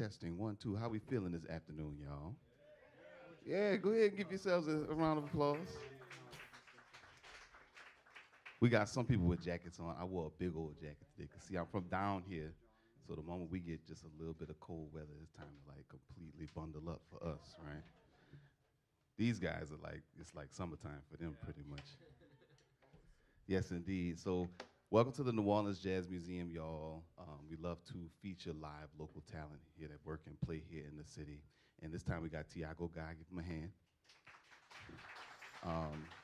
Testing, 1, 2. How we feeling this afternoon, y'all? Yeah, go ahead and give yourselves a round of applause. We got some people with jackets on. I wore a big old jacket today. Cause see, I'm from down here, so the moment we get just a little bit of cold weather, it's time to like completely bundle up for us, right? These guys are like, it's like summertime for them pretty much. Yes, indeed. So welcome to the New Orleans Jazz Museum, y'all. We love to feature live local talent here that work and play here in the city. And this time we got Tiago Guy, give him a hand.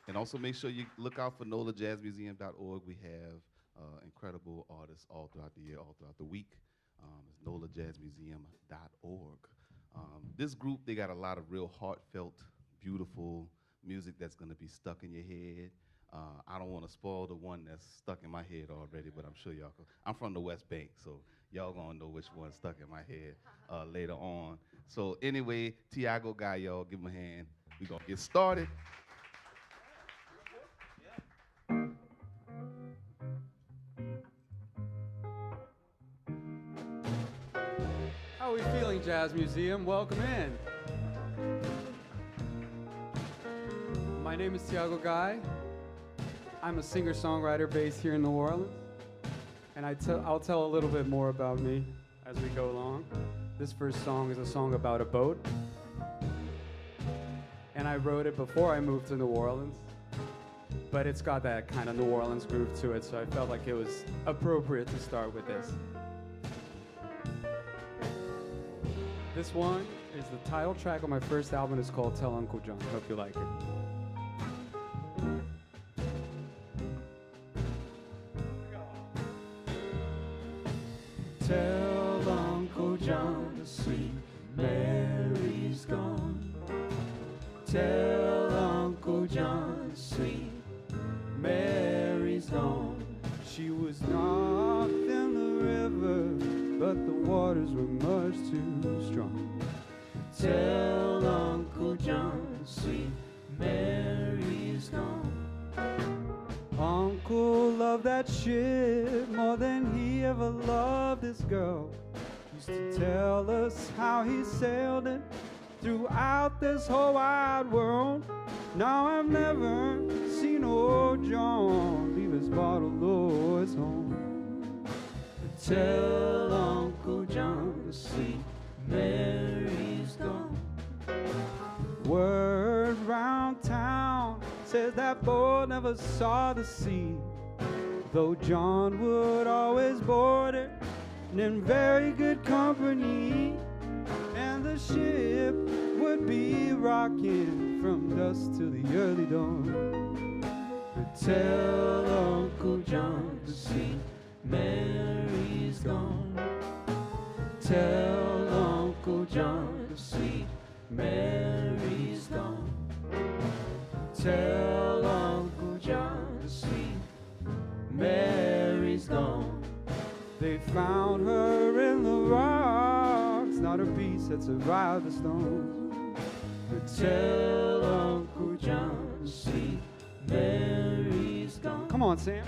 And also make sure you look out for nolajazzmuseum.org. We have incredible artists all throughout the year, all throughout the week. It's nolajazzmuseum.org. This group, they got a lot of real heartfelt, beautiful music that's gonna be stuck in your head. I don't want to spoil the one that's stuck in my head already, but I'm sure y'all can. I'm from the West Bank, so y'all gonna know which one's stuck in my head later on. So anyway, Tiago Guy, y'all, give him a hand. We gonna get started. How are we feeling, Jazz Museum? Welcome in. My name is Tiago Guy. I'm a singer-songwriter based here in New Orleans, and I'll tell a little bit more about me as we go along. This first song is a song about a boat, and I wrote it before I moved to New Orleans, but it's got that kind of New Orleans groove to it, so I felt like it was appropriate to start with this. This one is the title track of my first album. It's called Tell Uncle John. I hope you like it. Tell Uncle John the sweet Mary's gone. Tell Uncle John the sweet Mary's gone. She was knocked in the river, but the waters were much too strong. Tell Uncle John the sweet Mary's gone. Uncle loved that ship more than he ever loved his girl. Used to tell us how he sailed it throughout this whole wide world. Now I've never seen old John leave his bottle or his home. Tell Uncle John the sweet Mary's gone. Word round town says that boy never saw the sea, though John would always board it and in very good company, and the ship would be rocking from dusk to the early dawn. But tell Uncle John the sweet Mary's gone. Tell Uncle John the sweet Mary's gone. Tell Uncle John the sweet Mary's gone. They found her in the rocks, not a piece had survived the stones. But tell Uncle John the sweet Mary's gone. Come on, Sam.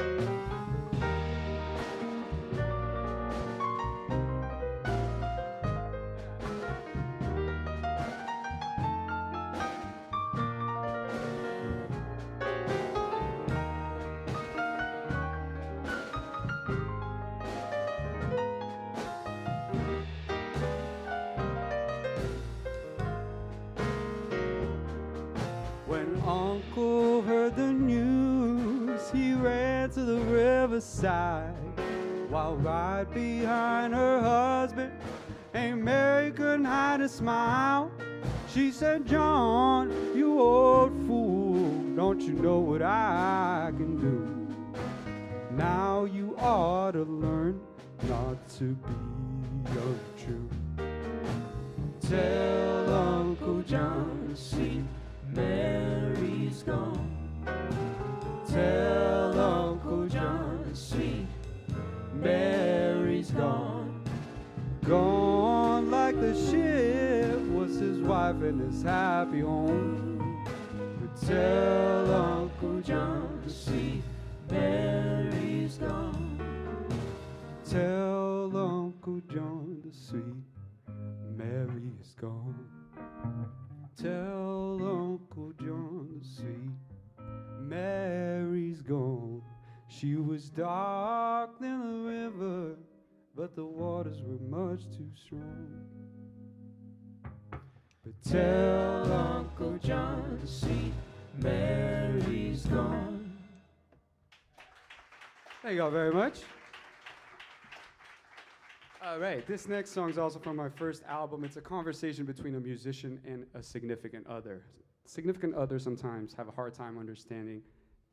When Uncle heard the news, he ran to the riverside, while right behind her husband, Aunt Mary couldn't hide a smile. She said, John, you old fool, don't you know what I can do? Now you ought to learn not to be untrue. Tell Uncle John the sweet Mary's gone. Tell Uncle John the sweet Mary's gone. Gone like the ship was his wife and his happy home. But tell Uncle John the sweet Mary's gone. Tell Uncle John the sweet Mary's gone. Tell Uncle John the sweet Mary's gone. She was dark than the river, but the waters were much too strong. But tell Uncle John the sweet Mary's gone. Thank you all very much. All right, this next song is also from my first album. It's a conversation between a musician and a significant other. Significant others sometimes have a hard time understanding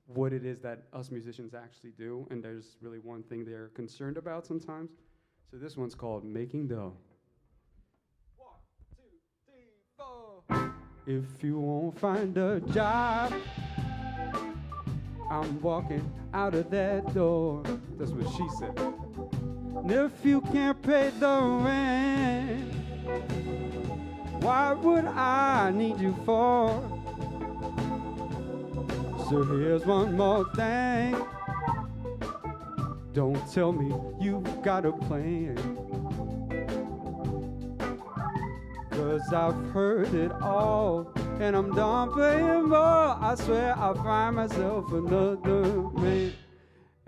what it is that us musicians actually do, and there's really one thing they're concerned about sometimes. So this one's called Making Dough. 1, 2, 3, 4. If you won't find a job, I'm walking out of that door. That's what she said. And if you can't pay the rent, what would I need you for? So here's one more thing. Don't tell me you've got a plan, 'cause I've heard it all, and I'm done playing more. I swear I'll find myself another man.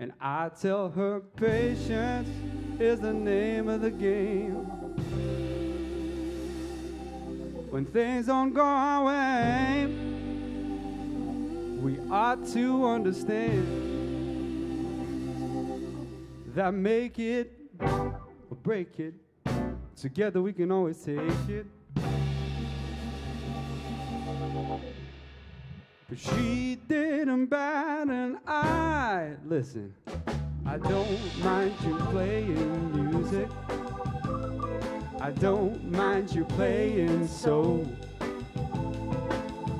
And I tell her patience is the name of the game. When things don't go our way, we ought to understand that make it or break it, together we can always take it. But she didn't bat an eye. Listen, I don't mind you playing music. I don't mind you playing soul.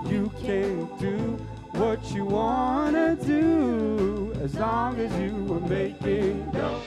You can do what you wanna do as long as you are making dough.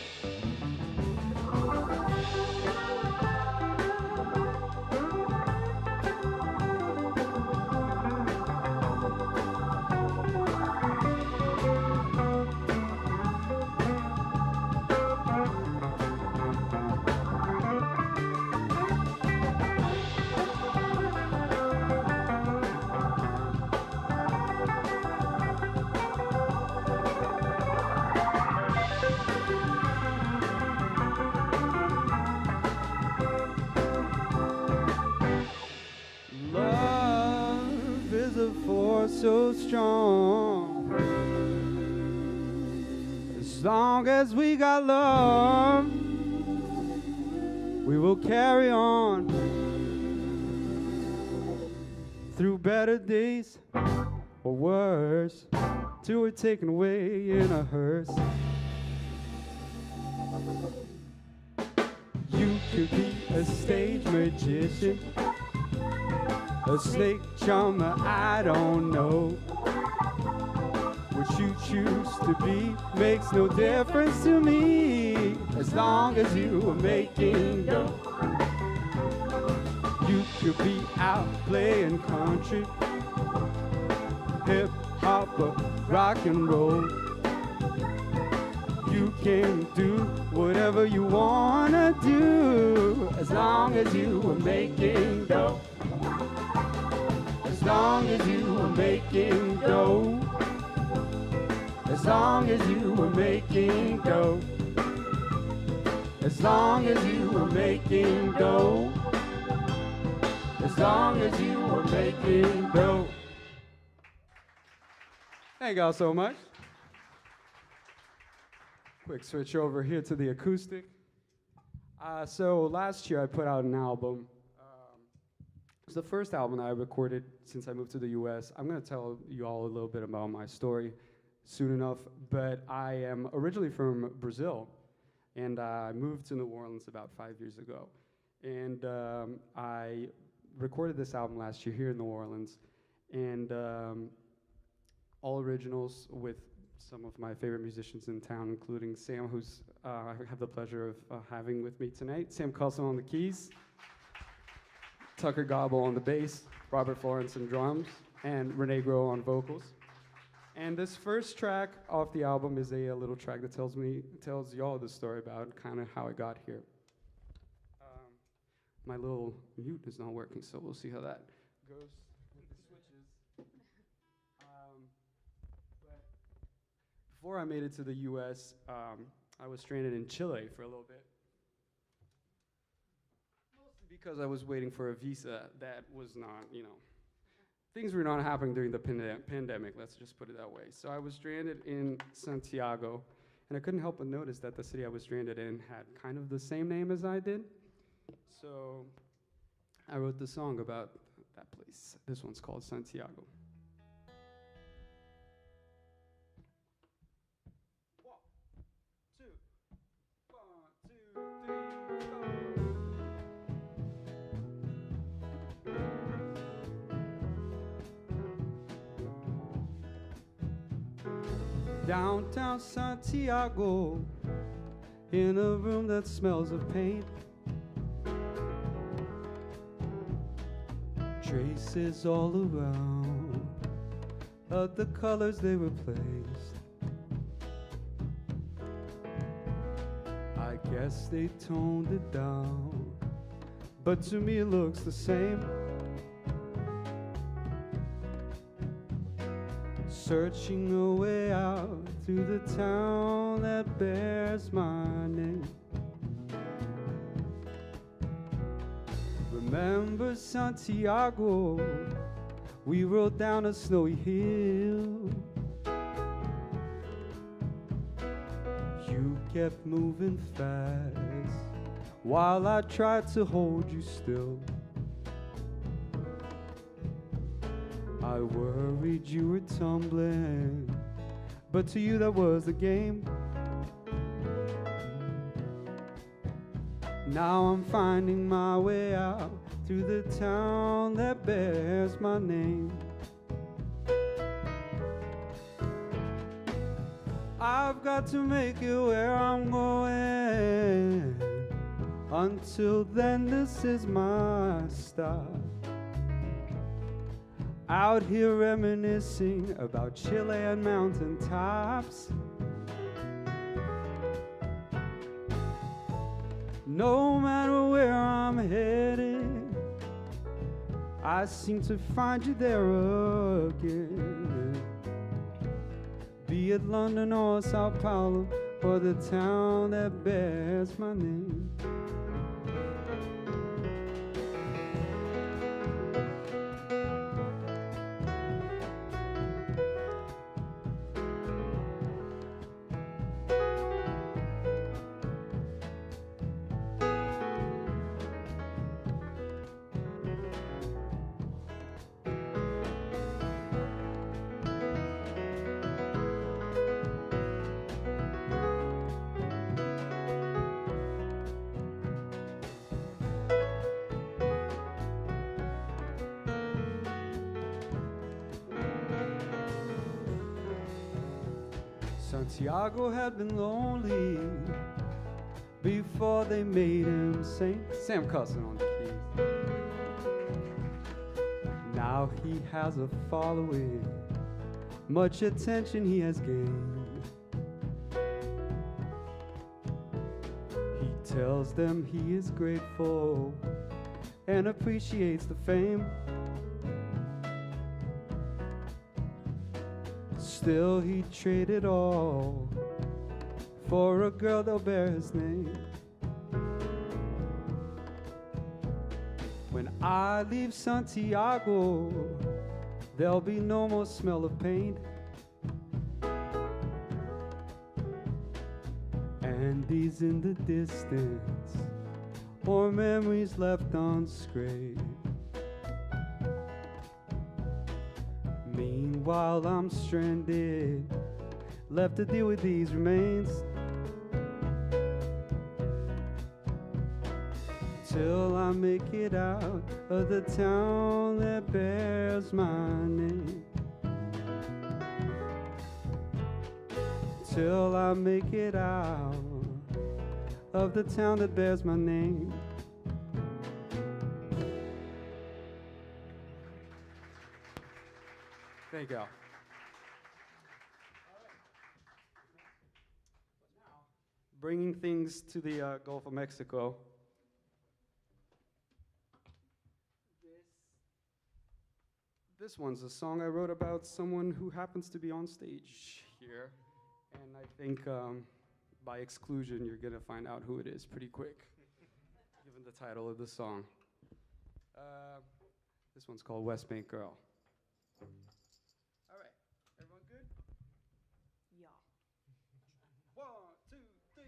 So strong. As long as we got love, we will carry on through better days or worse, till we're taken away in a hearse. You could be a stage magician, a snake charmer, I don't know. What you choose to be makes no difference to me, as long as you are making dough. You could be out playing country, hip hop or rock and roll. You can do whatever you wanna do, as long as you are making dough. As long as you are making dough. As long as you are making dough. As long as you are making dough. As long as you are making dough. Thank y'all so much. Quick switch over here to the acoustic. So last year I put out an album. It's the first album that I recorded since I moved to the US. I'm going to tell you all a little bit about my story soon enough, but I am originally from Brazil, and I moved to New Orleans about 5 years ago. And I recorded this album last year here in New Orleans, and all originals with some of my favorite musicians in town, including Sam, who's I have the pleasure of having with me tonight. Sam Coulson on the keys, Tucker Gobble on the bass, Robert Florence on drums, and Renee Groh on vocals. And this first track off the album is a little track that tells y'all the story about kind of how I got here. my little mute is not working, so we'll see how that goes with the switches. But before I made it to the U.S., I was stranded in Chile for a little bit. Mostly because I was waiting for a visa that was not, things were not happening during the pandemic, let's just put it that way. So I was stranded in Santiago, and I couldn't help but notice that the city I was stranded in had kind of the same name as I did. So I wrote the song about that place. This one's called Santiago. Downtown Santiago, in a room that smells of paint, traces all around of the colors they replaced. I guess they toned it down, but to me it looks the same. Searching a way out through the town that bears my name. Remember Santiago, we rode down a snowy hill. You kept moving fast while I tried to hold you still. I worried you were tumbling, but to you that was the game. Now I'm finding my way out through the town that bears my name. I've got to make it where I'm going. Until then, this is my stop. Out here reminiscing about Chilean mountain tops. No matter where I'm headed, I seem to find you there again. Be it London or Sao Paulo, or the town that bears my name. Tiago had been lonely before they made him saint. Sam Cusson on the keys. Now he has a following, much attention he has gained. He tells them he is grateful and appreciates the fame. Still he traded all for a girl that'll bear his name. When I leave Santiago, there'll be no more smell of paint. Andes in the distance, or memories left unscraped. Meanwhile, I'm stranded, left to deal with these remains. Till I make it out of the town that bears my name. Till I make it out of the town that bears my name. There you go. Bringing things to the Gulf of Mexico. This one's a song I wrote about someone who happens to be on stage here. And I think by exclusion, you're going to find out who it is pretty quick, given the title of the song. This one's called West Bank Girl. All right, everyone good? Yeah. 1, 2, 3.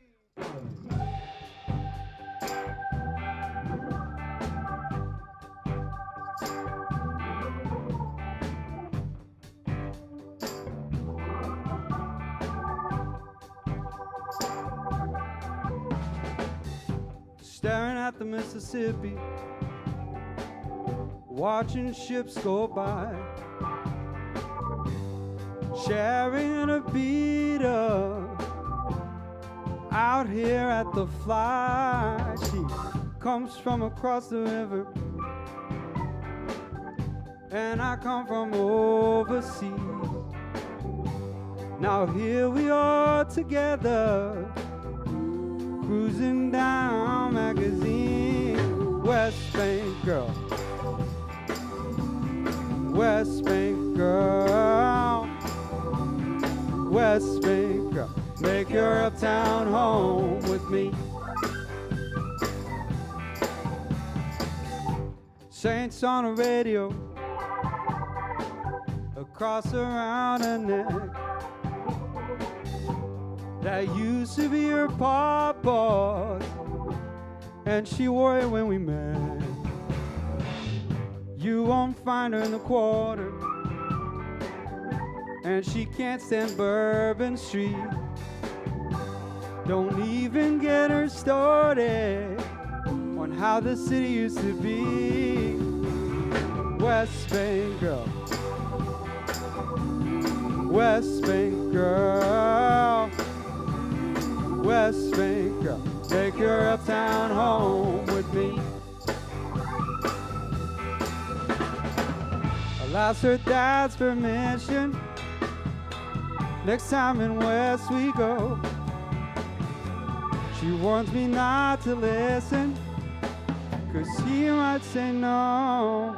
Staring at the Mississippi, watching ships go by, sharing a beat up out here at the fly. She comes from across the river, and I come from overseas. Now here we are together, cruising down magazine. West Bank girl, West Bank girl, West Bank girl, make your uptown home with me. Saints on the radio, across around her neck. That used to be her papa's, and she wore it when we met. You won't find her in the quarter, and she can't stand Bourbon Street. Don't even get her started on how the city used to be. West Bank girl, West Bank girl, West Bank girl, take your uptown home with me. I'll ask her dad's permission next time in West we go. She warns me not to listen, 'cause he might say no.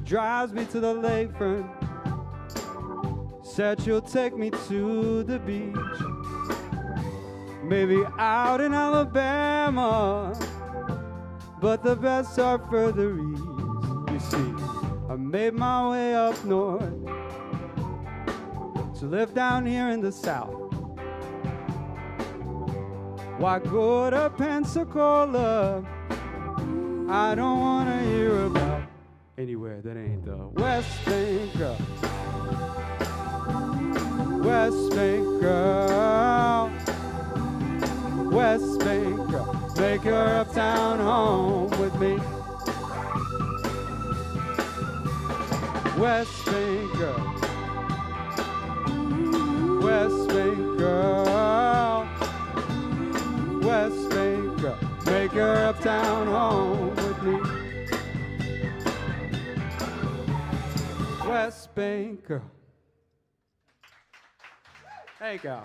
Drives me to the lakefront, said she'll take me to the beach, maybe out in Alabama, but the best are further east. You see, I made my way up north to live down here in the south. Why go to Pensacola? I don't want to hear about anywhere that ain't the West Bank girl, West Bank girl, West Bank girl, make your uptown home with me. West Bank girl, West Bank girl, West Bank girl, make your uptown home with me. West Bank girl. There you go.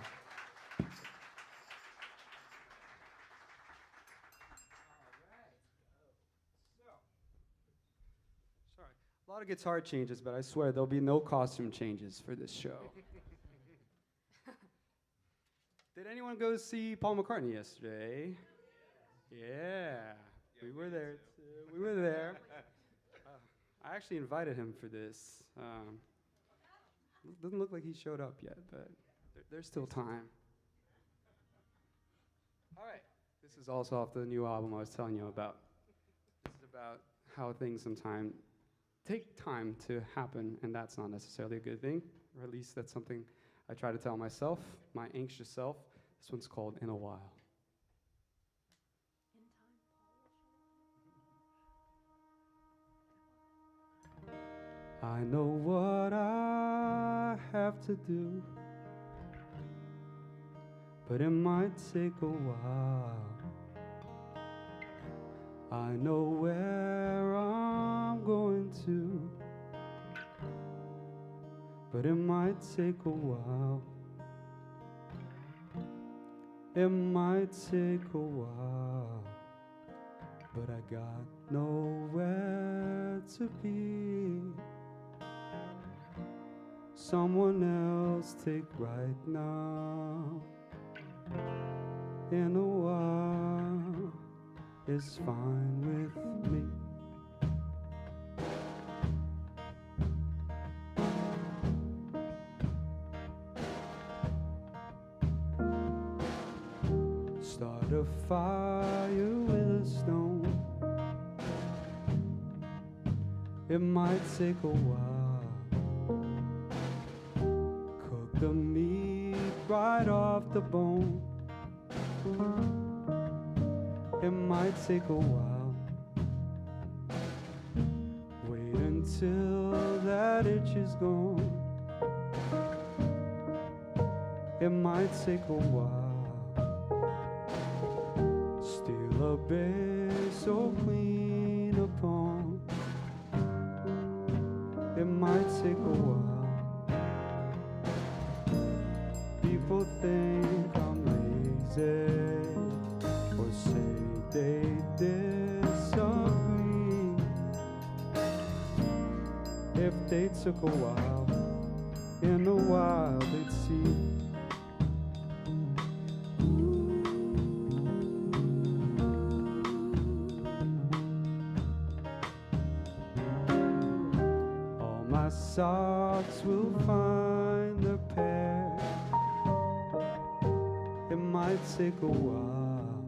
Sorry, a lot of guitar changes, but I swear there'll be no costume changes for this show. Did anyone go see Paul McCartney yesterday? Yeah, we were there too. We were there. I actually invited him for this. Doesn't look like he showed up yet, but there's still time. All right. This is also off the new album I was telling you about. This is about how things sometimes take time to happen, and that's not necessarily a good thing, or at least that's something I try to tell myself, my anxious self, This one's called In a While. I know what I have to do, but it might take a while. I know where I'm going to, but it might take a while. It might take a while, but I got nowhere to be. Someone else take right now. In a while is fine with me. Start a fire with a stone. It might take a while. Cook the meat right off the bone. It might take a while. Wait until that itch is gone. It might take a while. Steal a base or clean a palm. It might take a while. People think I'm lazy, or say they disagree. If they took a while, in a while they'd see. All my socks will find their pair. It might take a while.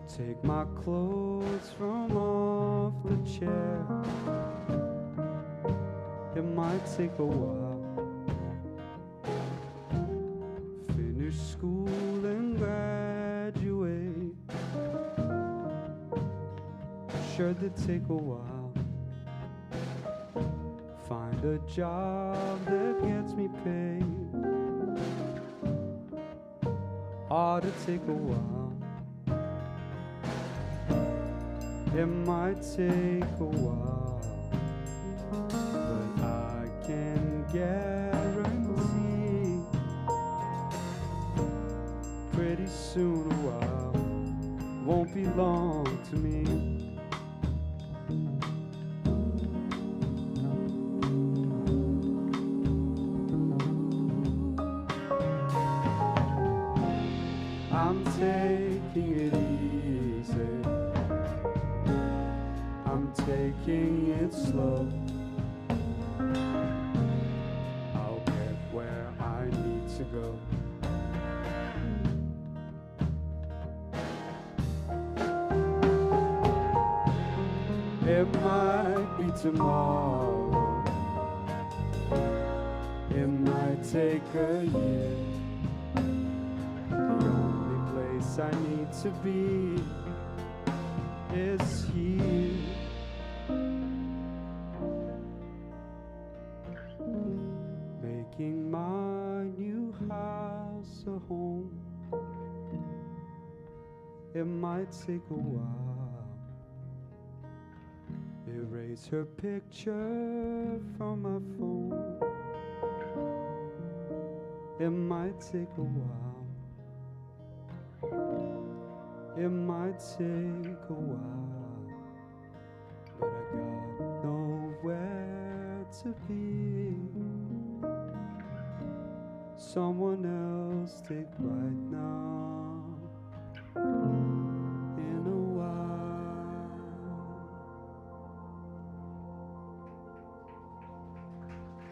Take my clothes from off the chair. It might take a while. Finish school and graduate. Sure did take a while. Find a job that gets me paid. Ought to take a while. It might take a while, but I can guarantee pretty soon a while won't be long to me. I'm taking it easy. I'm taking it slow. I'll get where I need to go. It might be tomorrow. It might take a year. The only place I need to be is here. Making my new house a home. It might take a while. Erase her picture from my phone. It might take a while. It might take a while, but I got nowhere to be. Someone else take right now. In a while.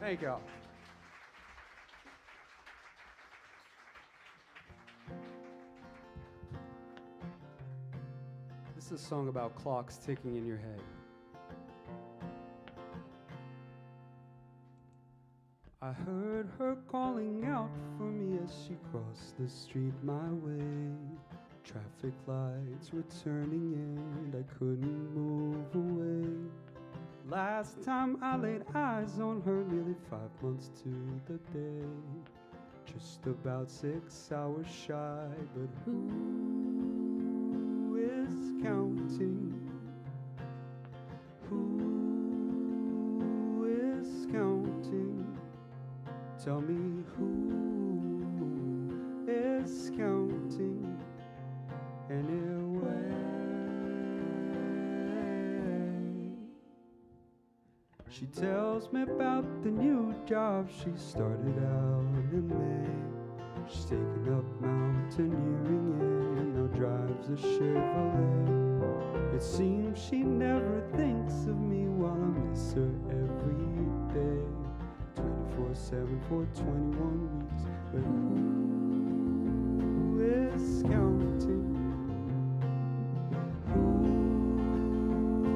Thank y'all. This is a song about clocks ticking in your head. I heard her calling out for me as she crossed the street my way. Traffic lights were turning and I couldn't move away. Last time I laid eyes on her, nearly 5 months to the day. Just about 6 hours shy, but who is counting? Who is counting? Tell me who is counting anyway? She tells me about the new job she started out in May. She's taken up mountaineering and now drives a Chevrolet. It seems she never thinks of me while I miss her every day. 24/7 for 21 weeks. But who is counting?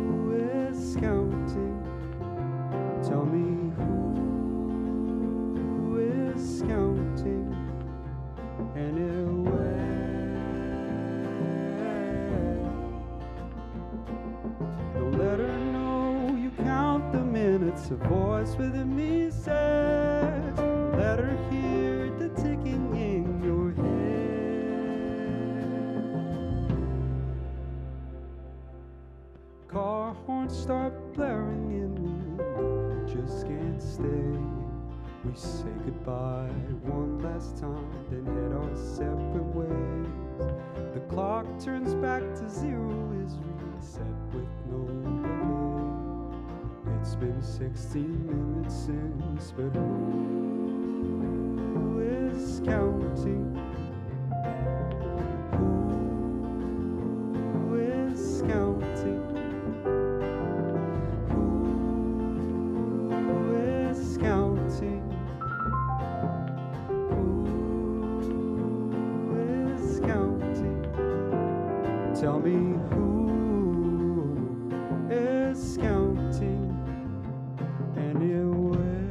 Who is counting? Tell me who is counting anyway? Don't let her know you count the minutes. A voice within me says, let her hear the ticking in your head. Car horns start blaring and we just can't stay. We say goodbye one last time, then head our separate ways. The clock turns back to 0, is reset with no delay. It's been 16 minutes since, but who is counting? Who is counting? Counting. Who is counting? Tell me who is counting anyway?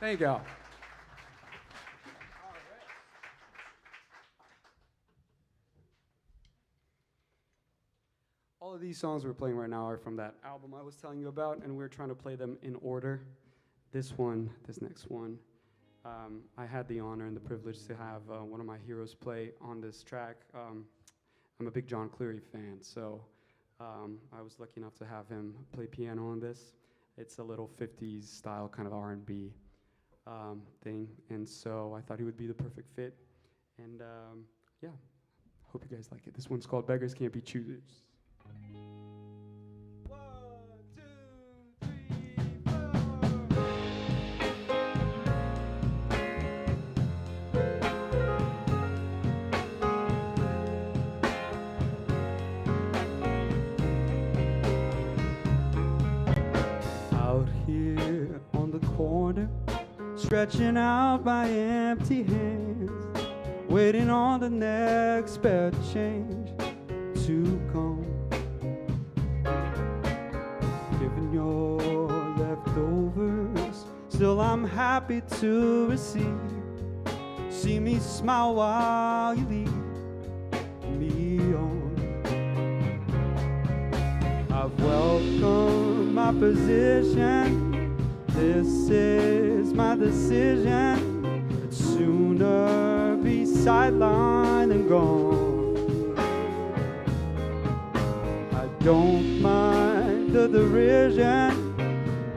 Thank you. All of these songs we're playing right now are from that album I was telling you about, and we're trying to play them in order. This next one, I had the honor and the privilege to have one of my heroes play on this track. I'm a big John Cleary fan, so I was lucky enough to have him play piano on this. It's a little 50s style kind of R&B thing, and so I thought he would be the perfect fit. And yeah, hope you guys like it. This one's called Beggars Can't Be Choosers. Out here on the corner, stretching out my empty hands, waiting on the next spare change to come. Giving your leftovers, still I'm happy to receive. See me smile while you lead me on. I've welcomed my position. This is my decision. I'd sooner be sidelined than gone. I don't mind the derision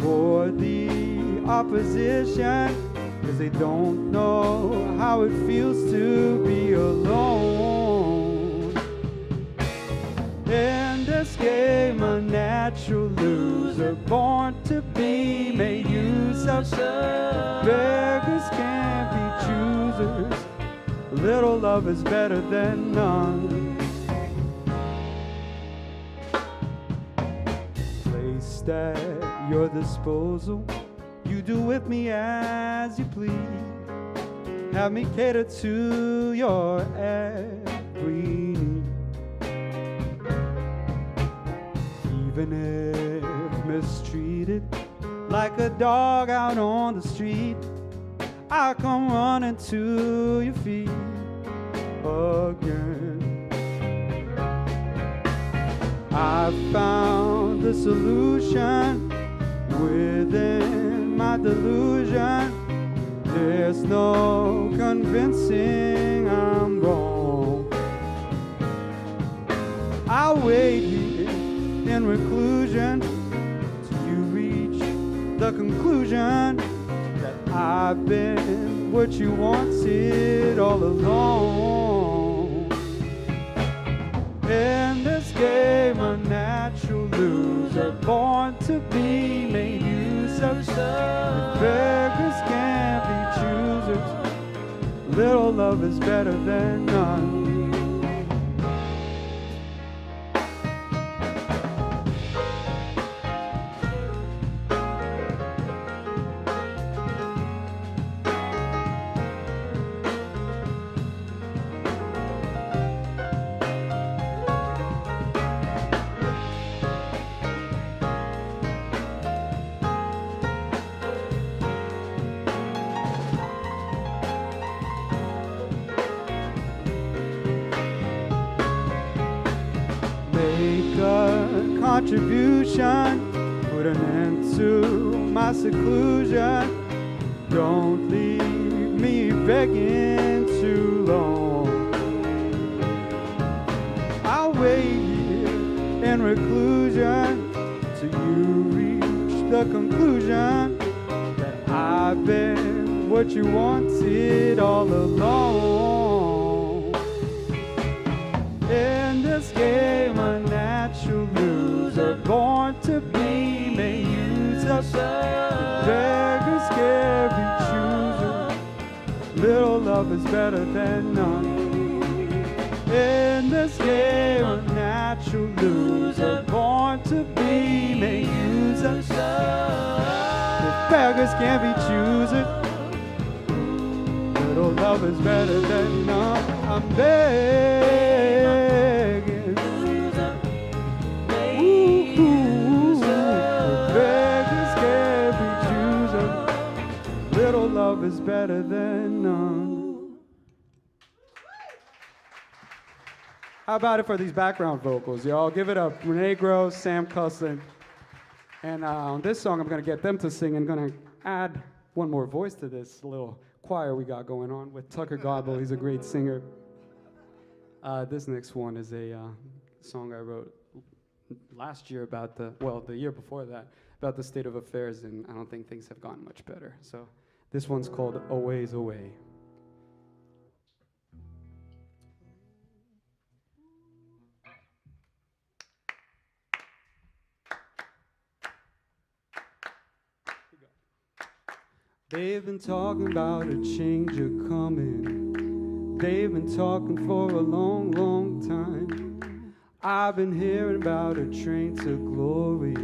or the opposition, 'cause they don't know how it feels to be alone. In this game, a natural loser, born to be made use of. Beggars can't be choosers. Little love is better than none. Placed at your disposal, you do with me as you please. Have me cater to your every need. Even if mistreated, like a dog out on the street, I come running to your feet again. I found the solution within my delusion. There's no convincing I'm wrong. I wait here in reclusion till you reach the conclusion that I've been what you wanted all along. In this game, a natural loser, born to be made use of. If beggars can't be choosers, little love is better than none. Make a contribution, put an end to my seclusion. Don't leave me begging too long. I'll wait here in reclusion till you reach the conclusion that I've been what you wanted all along. In this game, a natural loser, born to be made use of. Beggars can't be choosers, little love is better than none. In this game, a natural loser, born to be made use of. If beggars can't be choosers, little love is better than none. I'm begging. Ooh, beggars can't be choosers, little love is better than none. How about it for these background vocals, y'all? Give it up. Renee Gross, Sam Cuslin. And on this song, I'm going to get them to sing and going to add one more voice to this little choir we got going on with Tucker Godwell. He's a great singer. This next one is a song I wrote last year about the year before that, about the state of affairs, and I don't think things have gotten much better. So this one's called A Ways Away. They've been talking about a change coming. They've been talking for a long, long time. I've been hearing about a train to glory,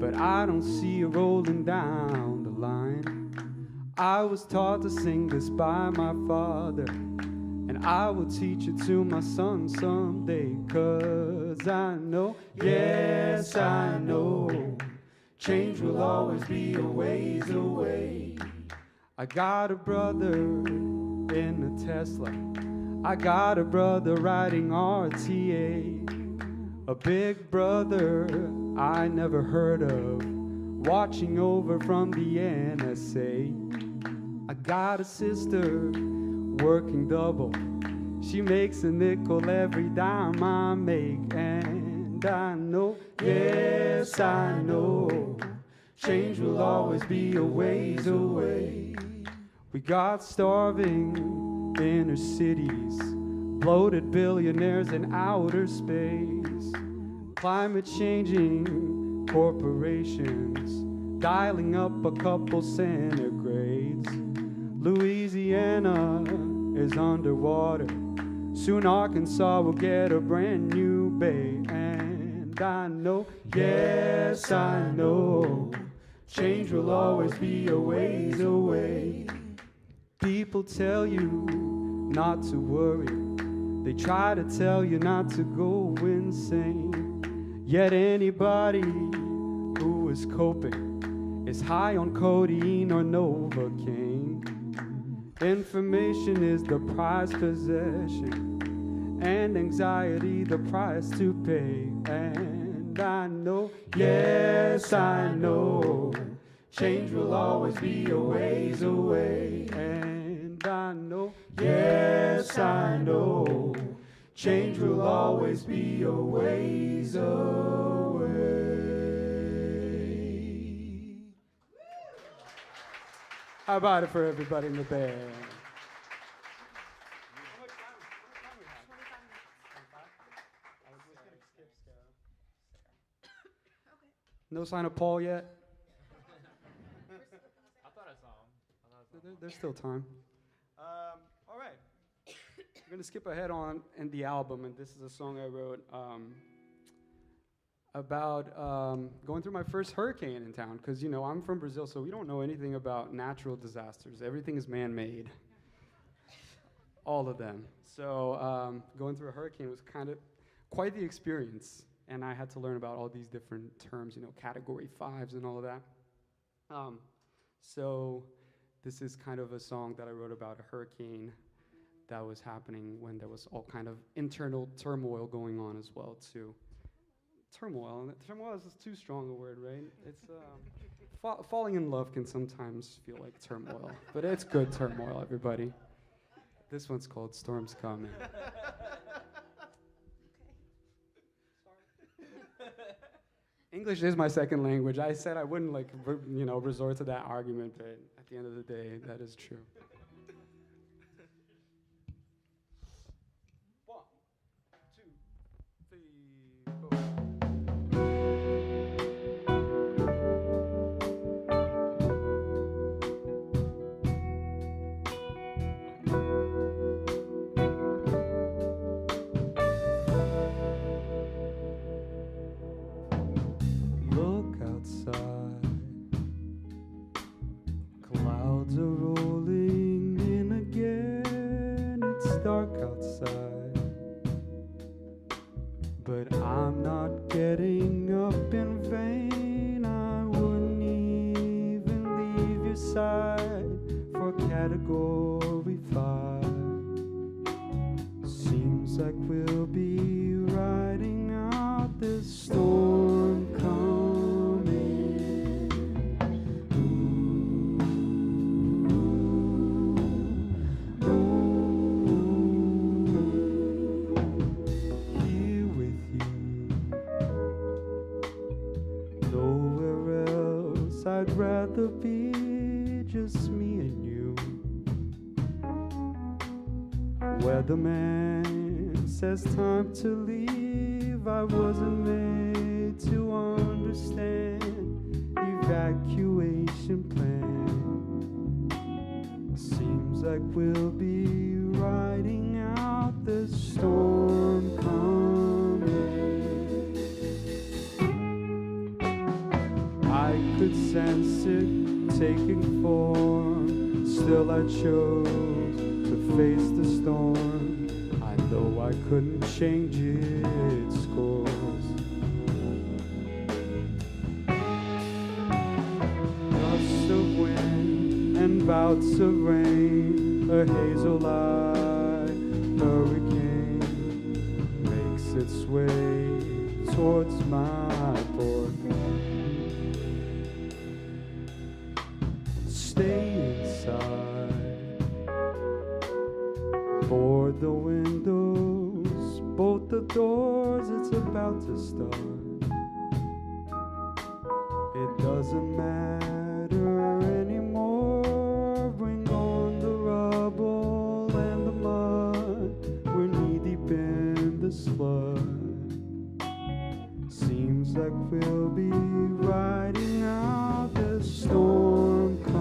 but I don't see it rolling down the line. I was taught to sing this by my father, and I will teach it to my son someday. 'Cause I know, yes I know, change will always be a ways away. I got a brother in a Tesla. I got a brother riding RTA. A big brother I never heard of, watching over from the NSA. I got a sister working double. She makes a nickel every dime I make. And I know, yes I know, change will always be a ways away. We got starving inner cities, bloated billionaires in outer space, climate changing corporations, dialing up a couple centigrades. Louisiana is underwater, soon Arkansas will get a brand new bay. And I know, yes I know, change will always be a ways away. People tell you not to worry, they try to tell you not to go insane. Yet anybody who is who's coping is high on codeine or Novocaine. Information is the prized possession, and anxiety the price to pay. And I know, yes, I know, change will always be a ways away. And I know, yes, I know, change will always be a ways away. How about it for everybody in the band? No sign of Paul yet? I thought I saw him. There's still time. All right. We're going to skip ahead on in the album, and this is a song I wrote about going through my first hurricane in town, because, you know, I'm from Brazil, so we don't know anything about natural disasters. Everything is man-made. All of them. So going through a hurricane was kind of quite the experience, and I had to learn about all these different terms, you know, category 5s and all of that. So this is kind of a song that I wrote about a hurricane that was happening when there was all kind of internal turmoil going on as well, too. Turmoil is too strong a word, right? It's falling in love can sometimes feel like turmoil, but it's good turmoil, everybody. This one's called Storms Coming. English is my second language. I said I wouldn't resort to that argument, but at the end of the day, that is true. 1, 2, 3, 4. Look outside, clouds are rolling in again. It's dark outside, but I'm not getting up in vain. I wouldn't even leave your side for category 5. Seems like we'll be riding out this storm coming. Here with you, nowhere else I'd rather be, just me and you. Weatherman says time to leave. I wasn't made to understand evacuation plan. Seems like we'll be riding out the storm coming. I could sense it taking form, still I chose to face the storm. I know I couldn't change its course. Gusts of wind and bouts of rain, a hazel-eyed hurricane makes its way towards my port. Stay inside, board the windows, bolt the doors, it's about to start. It doesn't matter anymore, bring on the rubble and the mud, we're knee-deep in this flood. Seems like we'll be riding out the storm coming.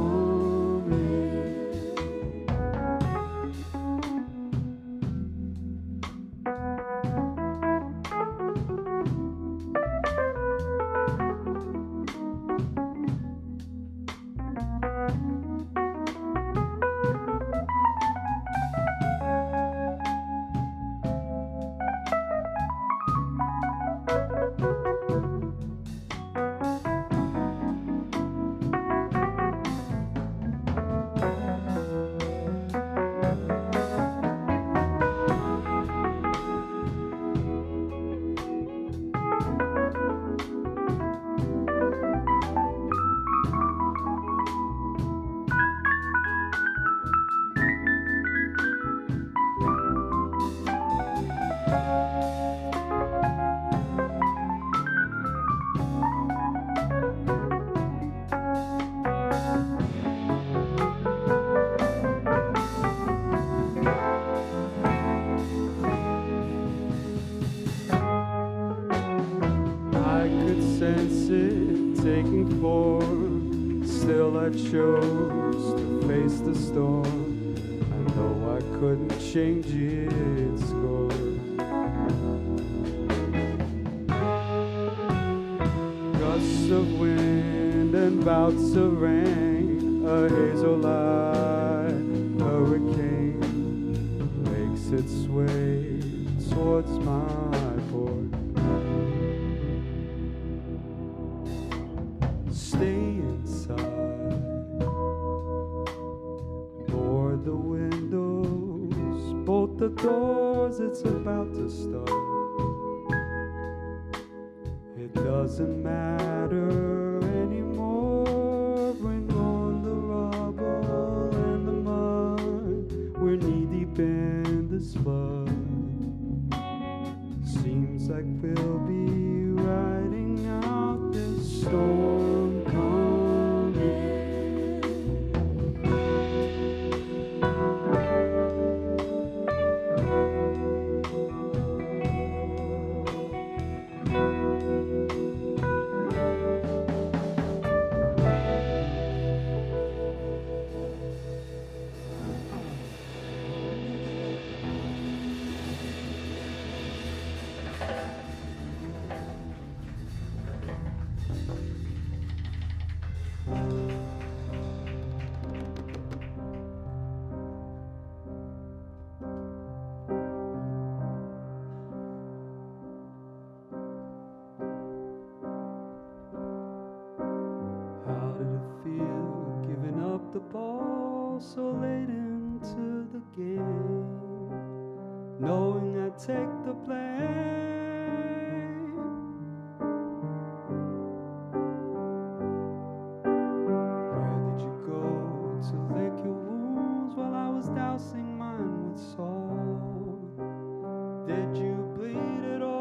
taking form. Still I chose to face the storm. I know I couldn't change its course. Gusts of wind and bouts of rain, a hazel light hurricane makes its way towards my port. Stay inside, board the windows, bolt the doors, it's about to start. It doesn't matter anymore, bring on the rubble and the mud, we're knee deep in this flood. Seems like we'll be riding out this storm coming. How did it feel giving up the ball so late into the game, knowing I'd take the blame? Where did you go to lick your wounds while I was dousing mine with salt? Did you bleed at all?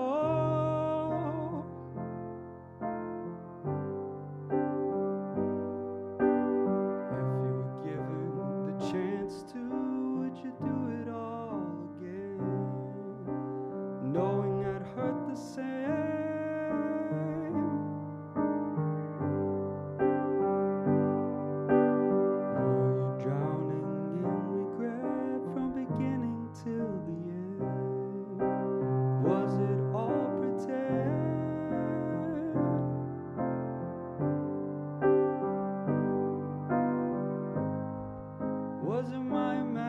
Chance to, would you do it all again, knowing I'd hurt the same? Were you drowning in regret from beginning till the end? Was it all pretend? Was it my imagination?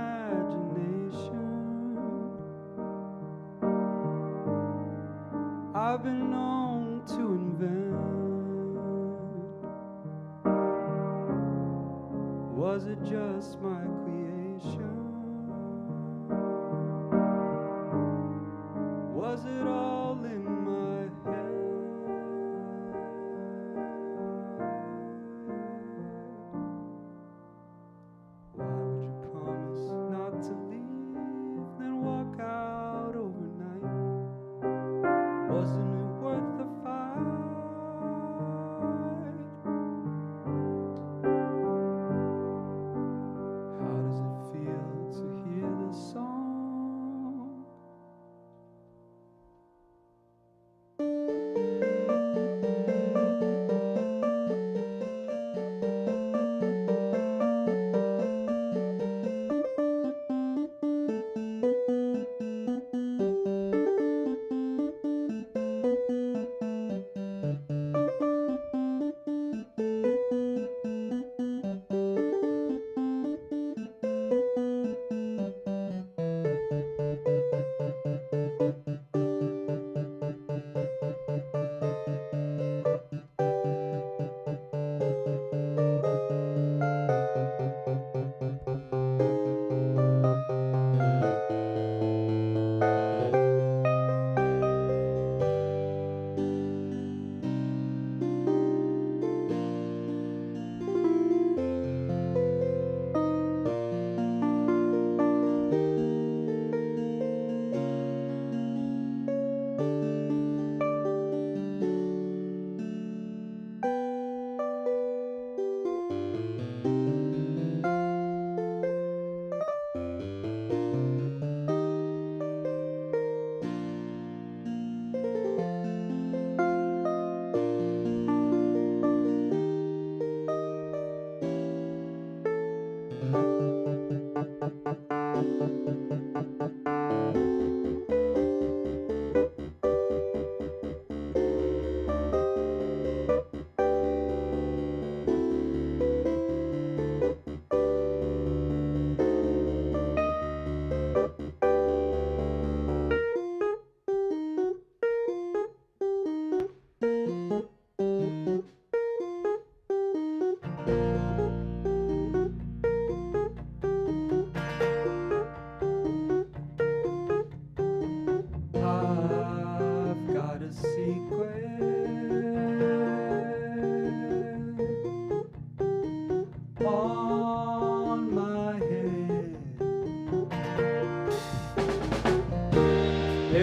I've been known to invent. Was it just my creation? Was it all in my head? Why would you promise not to leave, then walk out overnight? Wasn't it worth the fight? How does it feel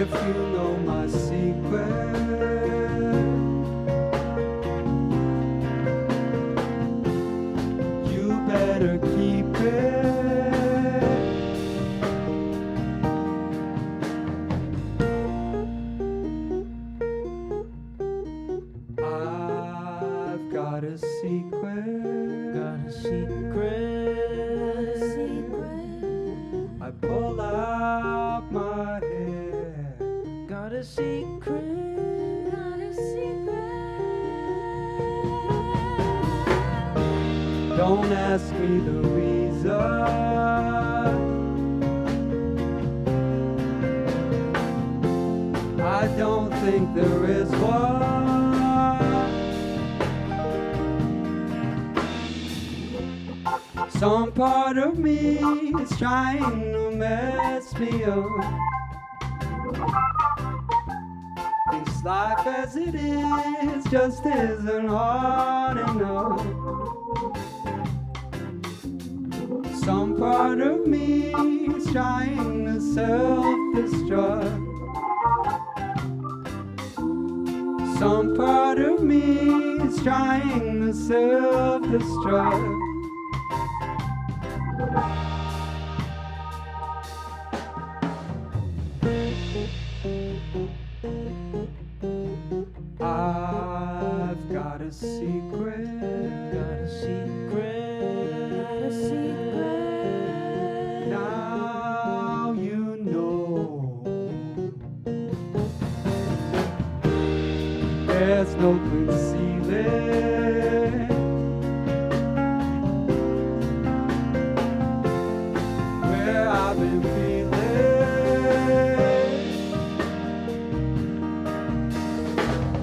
if you know my secret, you better keep it. I've got a secret. Got a secret. I pull out my hair. Got a secret. Got a secret. Don't ask me the reason. I don't think there is one. Some part of me is trying to mess me up. Thinks life as it is just isn't hard enough. Some part of me is trying to self-destruct. Some part of me is trying to self-destruct. I've got a secret. Got a secret. Got a secret. Now you know. There's no concealing where I've been feeling.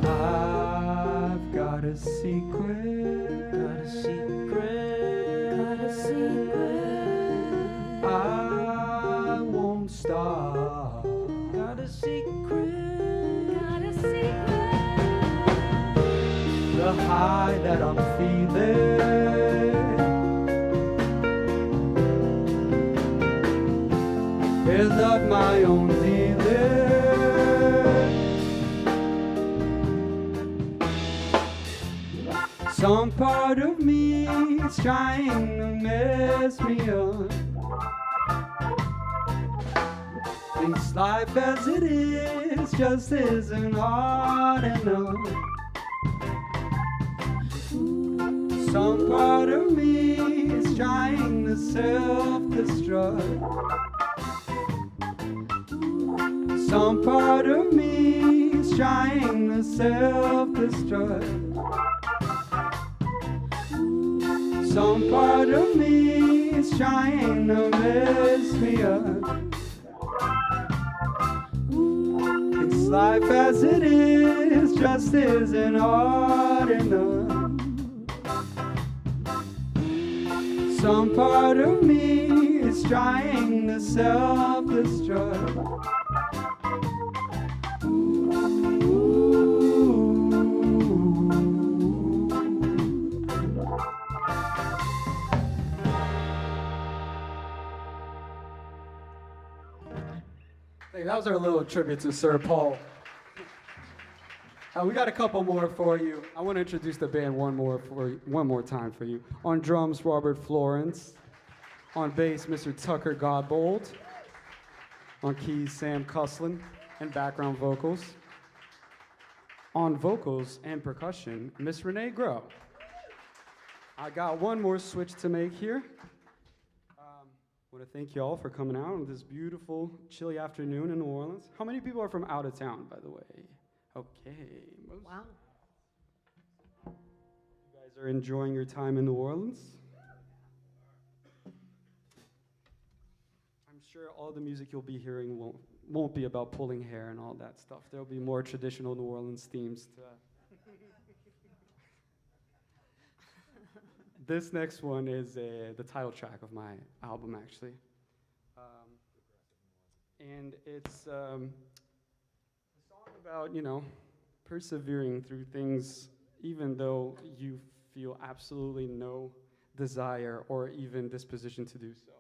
I've got a secret. Got a secret. Got a secret. I won't stop. Got a secret. Got a secret. The high that I'm feeling is of my own dealing. Some part of me is trying to mess me up. Thinks life as it is just isn't hard enough. Some part of me is trying to self-destruct. Some part of me is trying to self-destruct. Some part of me is trying to mess me up. It's life as it is just isn't hard enough. Some part of me is trying to self-destruct. Hey, that was our little tribute to Sir Paul. We got a couple more for you. I want to introduce the band one more time for you. On drums, Robert Florence. On bass, Mr. Tucker Godbold. On keys, Sam Cuslin. And background vocals. On vocals and percussion, Miss Renee Grow. I got one more switch to make here. I want to thank you all for coming out on this beautiful, chilly afternoon in New Orleans. How many people are from out of town, by the way? Okay. Wow. You guys are enjoying your time in New Orleans? I'm sure all the music you'll be hearing won't be about pulling hair and all that stuff. There'll be more traditional New Orleans themes to This next one is the title track of my album, actually. And it's a song about, persevering through things even though you feel absolutely no desire or even disposition to do so,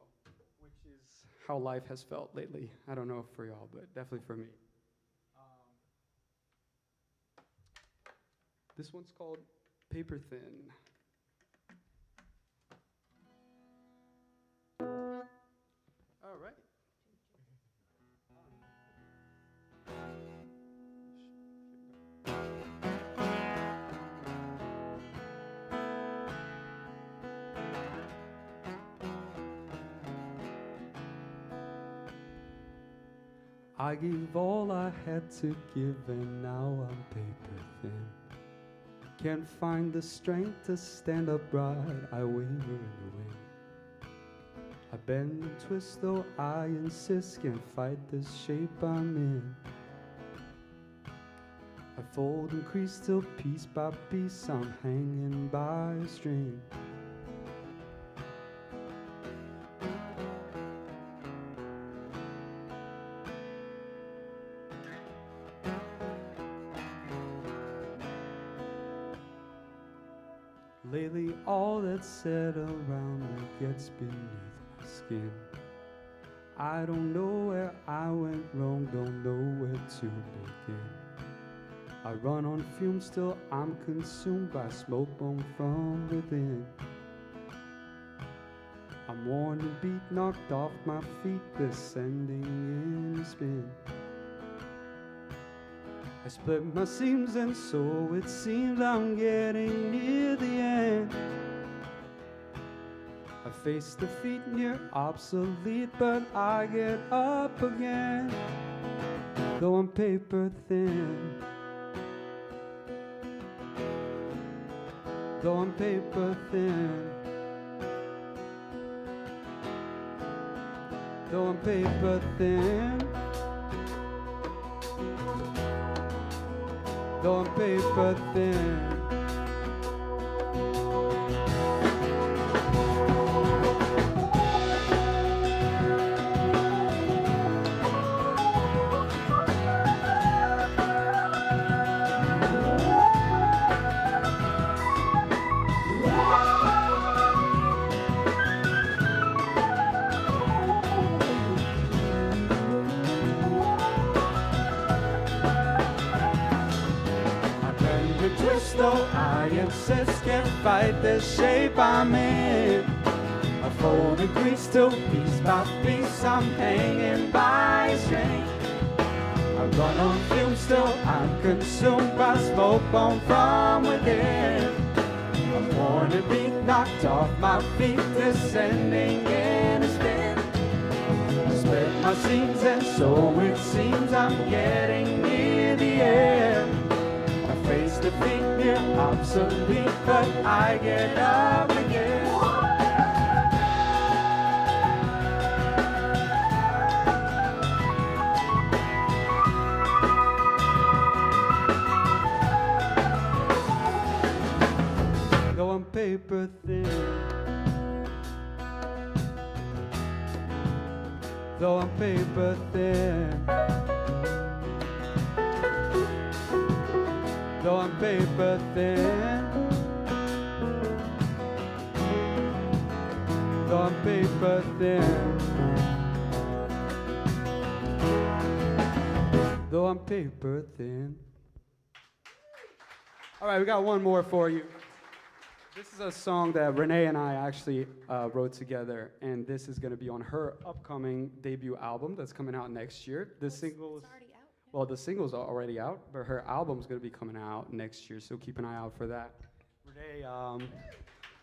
which is how life has felt lately. I don't know for y'all, but definitely for me. This one's called Paper Thin. All right. I gave all I had to give, and now I'm paper thin. Can't find the strength to stand upright, I waver in the wind. I bend and twist, though I insist, can't fight this shape I'm in. I fold and crease till piece by piece I'm hanging by a string. Lately all that's said around me gets beneath my skin. I don't know where I went wrong, don't know where to begin. I run on fumes till I'm consumed by smoke born from within. I'm worn and beat, knocked off my feet, descending in a spin. I split my seams and so it seems I'm getting near the end. I face defeat near obsolete, but I get up again. Though I'm paper thin, though I'm paper thin, though I'm paper thin, though I'm paper thin. Twist, though I insist, can't fight this shape I'm in. I fold and crease till piece by piece I'm hanging by a string. I run on fumes till I'm consumed by smoke born from within. I'm worn and beat, knocked off my feet, descending in a spin. I split my seams and so it seems I'm getting near the end. Face defeat near obsolete, but I get up again. Though I'm paper thin, though I'm paper thin, though I'm paper thin, though I'm paper thin, though I'm paper thin. All right, we got one more for you. This is a song that Renee and I actually wrote together, and this is going to be on her upcoming debut album that's coming out next year. The singles. Well, the singles are already out, but her album's going to be coming out next year, so keep an eye out for that. Renee,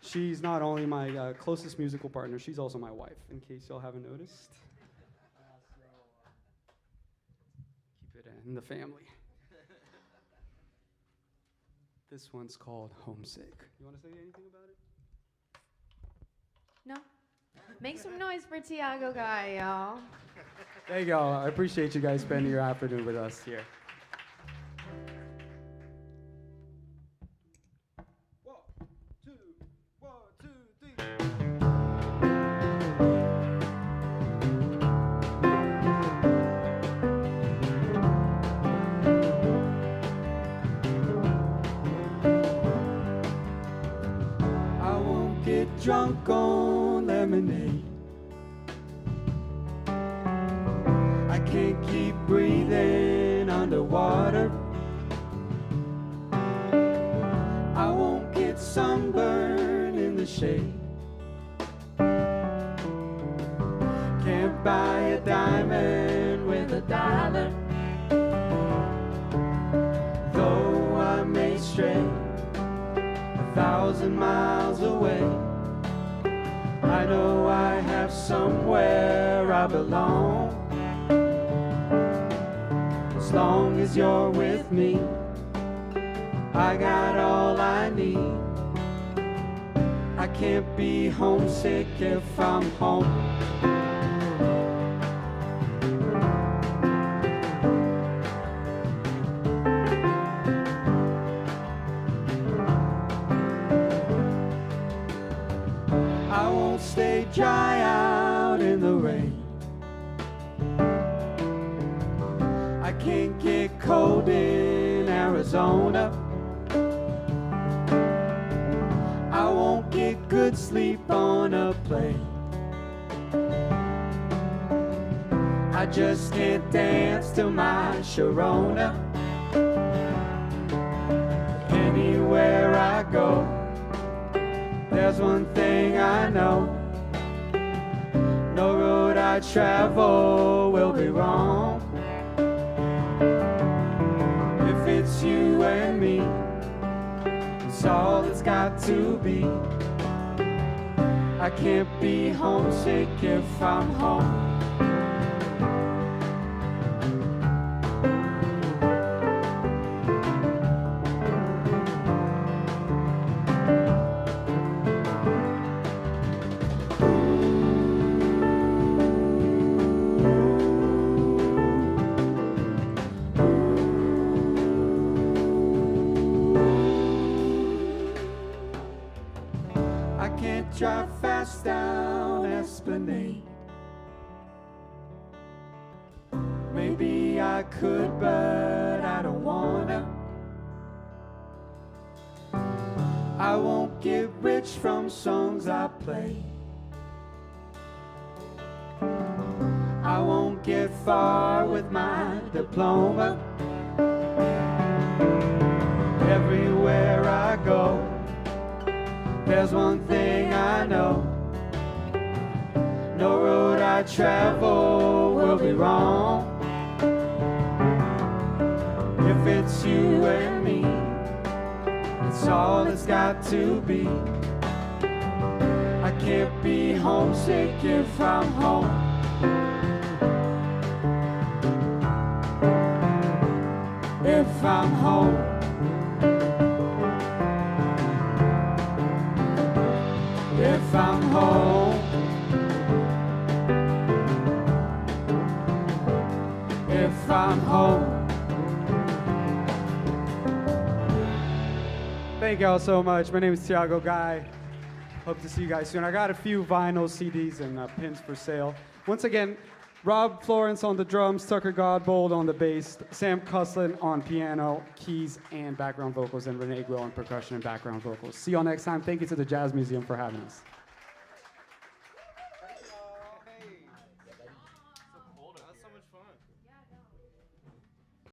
she's not only my closest musical partner, she's also my wife, in case y'all haven't noticed. Keep it in the family. This one's called Homesick. You want to say anything about it? No. Make some noise for Tiago Guy, y'all. There you go. I appreciate you guys spending your afternoon with us here. One, two, three. I won't get drunk on lemonade. Can't keep breathing underwater. the shade. Can't buy a diamond with a dollar, though I may stray 1,000 miles away. I know I have somewhere I belong. As long as you're with me, I got all I need. I can't be homesick if I'm home. I won't stay dry out in the rain. I can't get cold in Arizona. I won't get good sleep on a plane. I just can't dance to my Sharona. Anywhere I go, there's one thing I know: no road I travel will be wrong. If it's you and me, it's all it's got to be. I can't be homesick if I'm home. I can't drive fast down Esplanade. Maybe I could, but I don't wanna. I won't get rich from songs I play. I won't get far with my diploma. Everywhere I go, there's one thing I know: no road I travel will be wrong. If it's you and me, it's all it's got to be. I can't be homesick if I'm home. If I'm home. If I'm home. If I'm home. Thank y'all so much. My name is Tiago Guy. Hope to see you guys soon. I got a few vinyl CDs and pins for sale. Once again, Rob Florence on the drums, Tucker Godbold on the bass, Sam Cuslin on piano, keys, and background vocals, and Renee Grill on percussion and background vocals. See y'all next time. Thank you to the Jazz Museum for having us.